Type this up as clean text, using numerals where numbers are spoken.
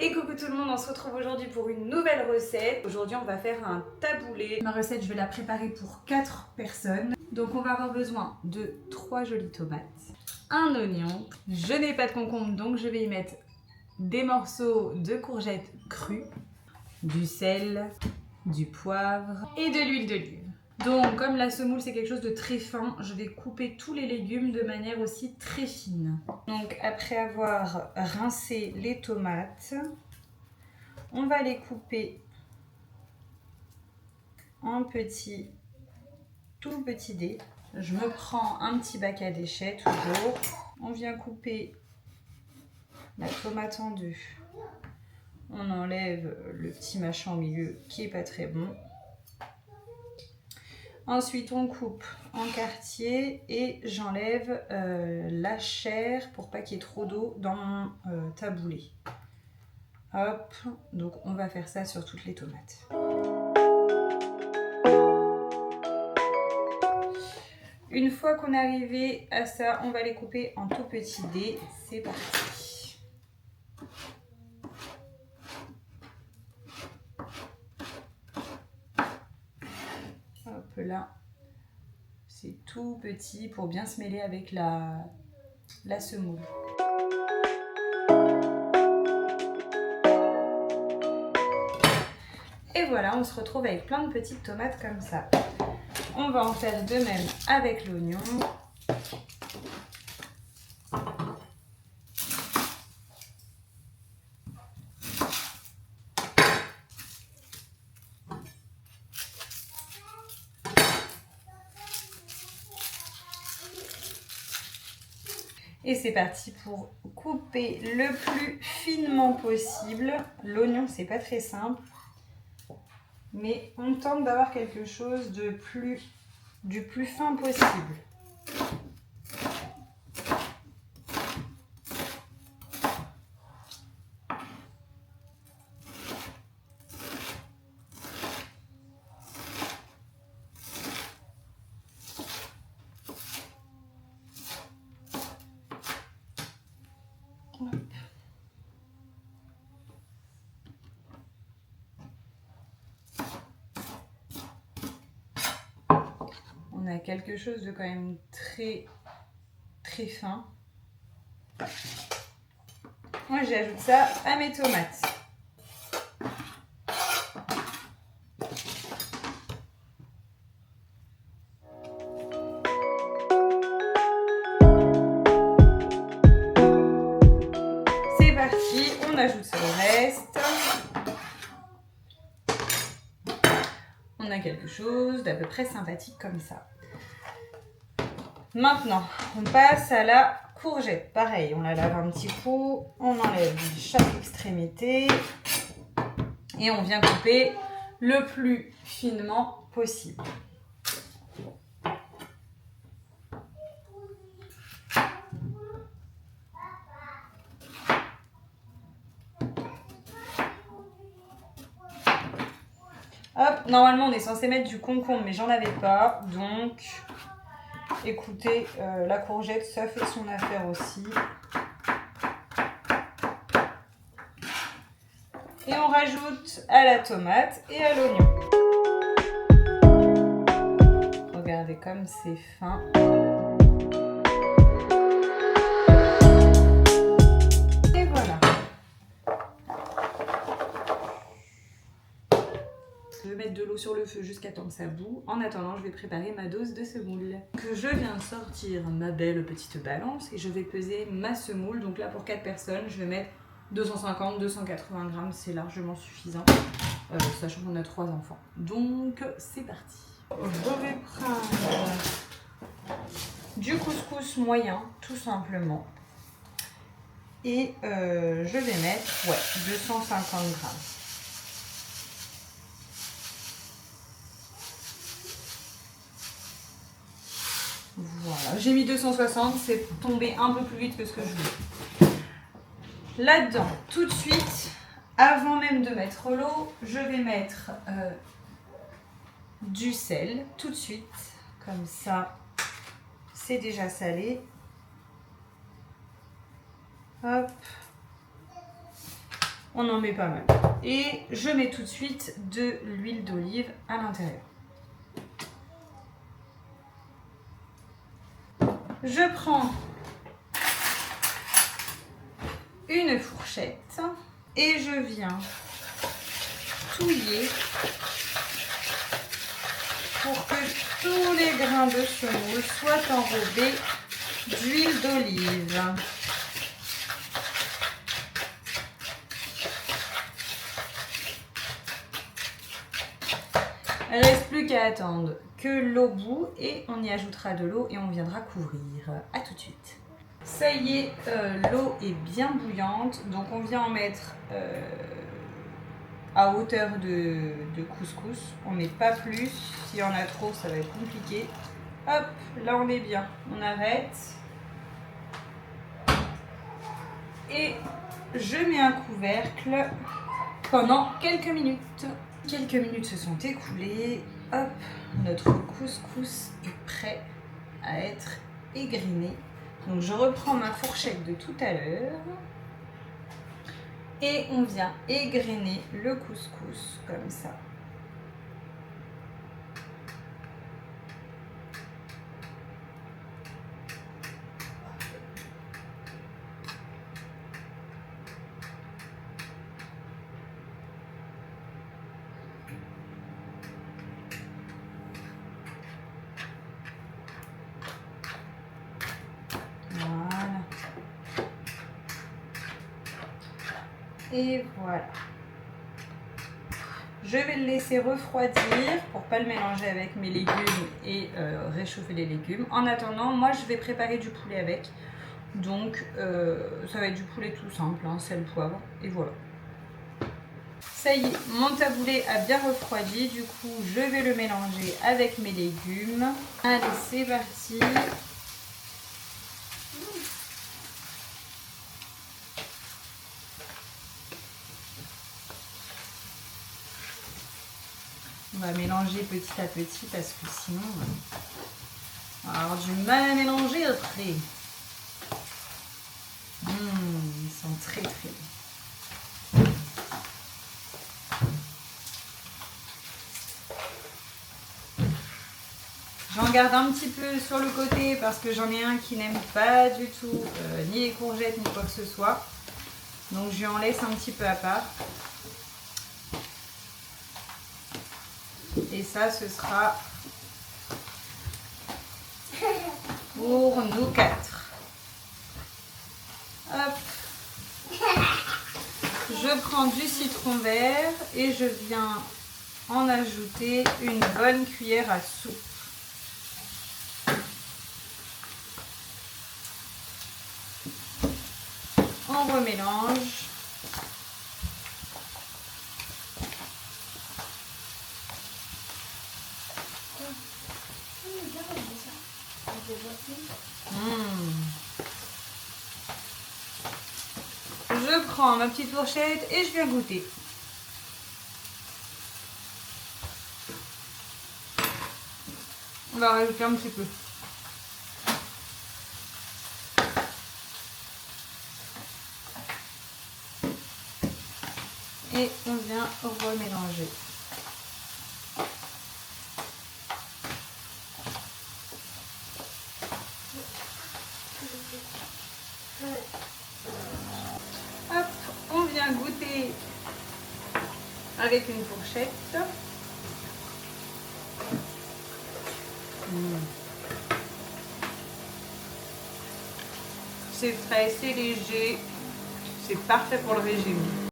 Et coucou tout le monde, on se retrouve aujourd'hui pour une nouvelle recette. Aujourd'hui on va faire un taboulé. Ma recette je vais la préparer pour 4 personnes. Donc on va avoir besoin de 3 jolies tomates, un oignon. Je n'ai pas de concombre donc je vais y mettre des morceaux de courgettes crues, du sel, du poivre et de l'huile d'olive. Donc comme la semoule c'est quelque chose de très fin, je vais couper tous les légumes de manière aussi très fine. Donc après avoir rincé les tomates, on va les couper en tout petits dés. Je me prends un petit bac à déchets toujours. On vient couper la tomate en deux. On enlève le petit machin au milieu qui est pas très bon. Ensuite, on coupe en quartiers et j'enlève la chair pour pas qu'il y ait trop d'eau dans mon taboulé. Hop, donc on va faire ça sur toutes les tomates. Une fois qu'on est arrivé à ça, on va les couper en tout petits dés. C'est parti. Hop là, c'est tout petit pour bien se mêler avec la semoule. Et voilà, on se retrouve avec plein de petites tomates comme ça. On va en faire de même avec l'oignon. Et c'est parti pour couper le plus finement possible. L'oignon, c'est pas très simple, mais on tente d'avoir quelque chose du plus fin possible. On a quelque chose de quand même très fin. Moi j'ajoute ça à mes tomates. C'est parti, on ajoute ça au reste. On a quelque chose d'à peu près sympathique comme ça. Maintenant, on passe à la courgette. Pareil, on la lave un petit coup, on enlève chaque extrémité et on vient couper le plus finement possible. Hop, normalement on est censé mettre du concombre, mais j'en avais pas, donc écoutez, la courgette ça fait son affaire aussi. Et on rajoute à la tomate et à l'oignon. Regardez comme c'est fin. Et voilà. Je vais mettre de l'eau sur le feu jusqu'à temps que ça bout. En attendant, je vais préparer ma dose de semoule. Je viens de sortir ma belle petite balance et je vais peser ma semoule. Donc là, pour 4 personnes, je vais mettre 250-280 grammes. C'est largement suffisant, sachant qu'on a 3 enfants. Donc, c'est parti. Je vais prendre du couscous moyen, tout simplement. Et je vais mettre 250 grammes. Voilà, j'ai mis 260, c'est tombé un peu plus vite que ce que je voulais. Là-dedans, tout de suite, avant même de mettre l'eau, je vais mettre du sel, tout de suite, comme ça, c'est déjà salé. Hop. On en met pas mal. Et je mets tout de suite de l'huile d'olive à l'intérieur. Je prends une fourchette et je viens touiller pour que tous les grains de semoule soient enrobés d'huile d'olive. Il ne reste plus qu'à attendre que l'eau bout et on y ajoutera de l'eau et on viendra couvrir. A tout de suite. Ça y est, l'eau est bien bouillante, donc on vient en mettre à hauteur de couscous. On met pas plus, s'il y en a trop ça va être compliqué. Hop, là on est bien, on arrête. Et je mets un couvercle pendant quelques minutes. Quelques minutes se sont écoulées. Hop, notre couscous est prêt à être égriné. Donc je reprends ma fourchette de tout à l'heure. Et on vient égrainer le couscous comme ça. Et voilà. Je vais le laisser refroidir pour ne pas le mélanger avec mes légumes et réchauffer les légumes. En attendant, moi je vais préparer du poulet avec. Donc ça va être du poulet tout simple, hein, sel, poivre et voilà. Ça y est, mon taboulé a bien refroidi. Du coup, je vais le mélanger avec mes légumes. Allez, c'est parti. On va mélanger petit à petit parce que sinon on va avoir du mal à mélanger après. Ils sont très très bons. J'en garde un petit peu sur le côté parce que j'en ai un qui n'aime pas du tout ni les courgettes ni quoi que ce soit. Donc je lui en laisse un petit peu à part. Et ça, ce sera pour nous 4. Hop. Je prends du citron vert et je viens en ajouter une bonne cuillère à soupe. On remélange. Je prends ma petite fourchette et je viens goûter. On va rajouter un petit peu. Et on vient remélanger. Hop, on vient goûter avec une fourchette. C'est frais, c'est léger, c'est parfait pour le régime.